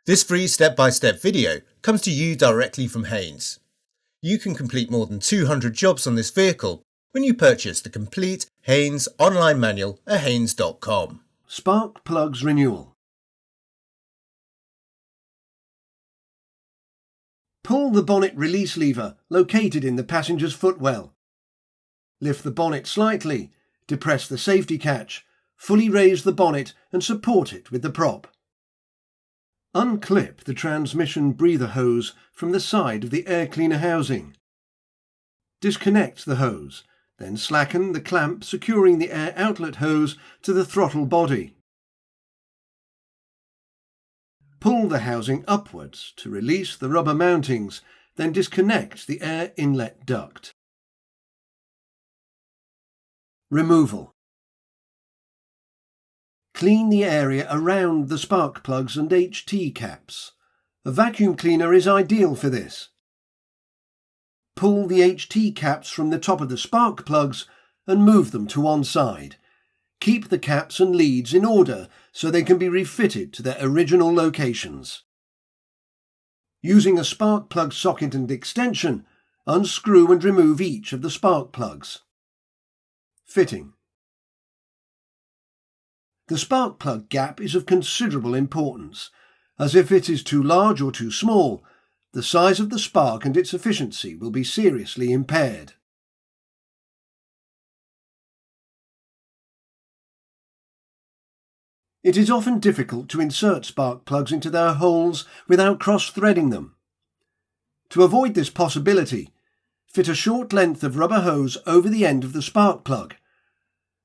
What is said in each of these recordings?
This free step-by-step video comes to you directly from Haynes. You can complete more than 200 jobs on this vehicle when you purchase the complete Haynes online manual at haynes.com. Spark plugs renewal. Pull the bonnet release lever located in the passenger's footwell. Lift the bonnet slightly, depress the safety catch, fully raise the bonnet and support it with the prop. Unclip the transmission breather hose from the side of the air cleaner housing. Disconnect the hose, then slacken the clamp securing the air outlet hose to the throttle body. Pull the housing upwards to release the rubber mountings, then disconnect the air inlet duct. Removal. Clean the area around the spark plugs and HT caps. A vacuum cleaner is ideal for this. Pull the HT caps from the top of the spark plugs and move them to one side. Keep the caps and leads in order so they can be refitted to their original locations. Using a spark plug socket and extension, unscrew and remove each of the spark plugs. Fitting. The spark plug gap is of considerable importance, as if it is too large or too small, the size of the spark and its efficiency will be seriously impaired. It is often difficult to insert spark plugs into their holes without cross-threading them. To avoid this possibility, fit a short length of rubber hose over the end of the spark plug.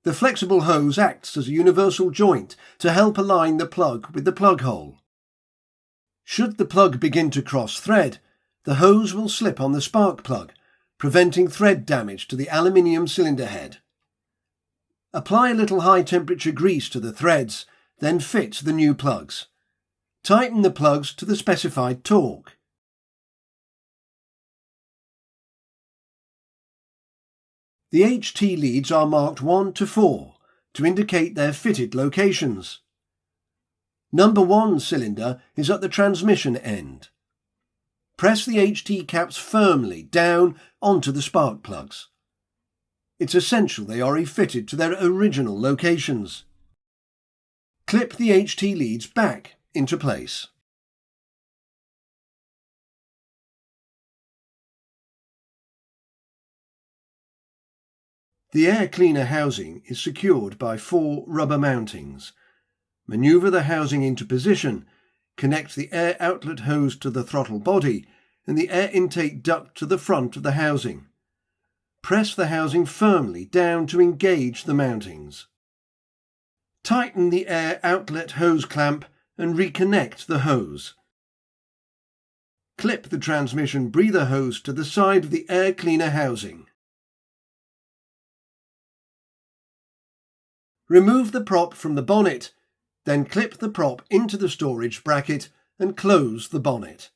The flexible hose acts as a universal joint to help align the plug with the plug hole. Should the plug begin to cross-thread, the hose will slip on the spark plug, preventing thread damage to the aluminium cylinder head. Apply a little high-temperature grease to the threads, then fit the new plugs. Tighten the plugs to the specified torque. The HT leads are marked 1 to 4 to indicate their fitted locations. Number 1 cylinder is at the transmission end. Press the HT caps firmly down onto the spark plugs. It's essential they are refitted to their original locations. Clip the HT leads back into place. The air cleaner housing is secured by 4 rubber mountings. Maneuver the housing into position, connect the air outlet hose to the throttle body and the air intake duct to the front of the housing. Press the housing firmly down to engage the mountings. Tighten the air outlet hose clamp and reconnect the hose. Clip the transmission breather hose to the side of the air cleaner housing. Remove the prop from the bonnet, then clip the prop into the storage bracket and close the bonnet.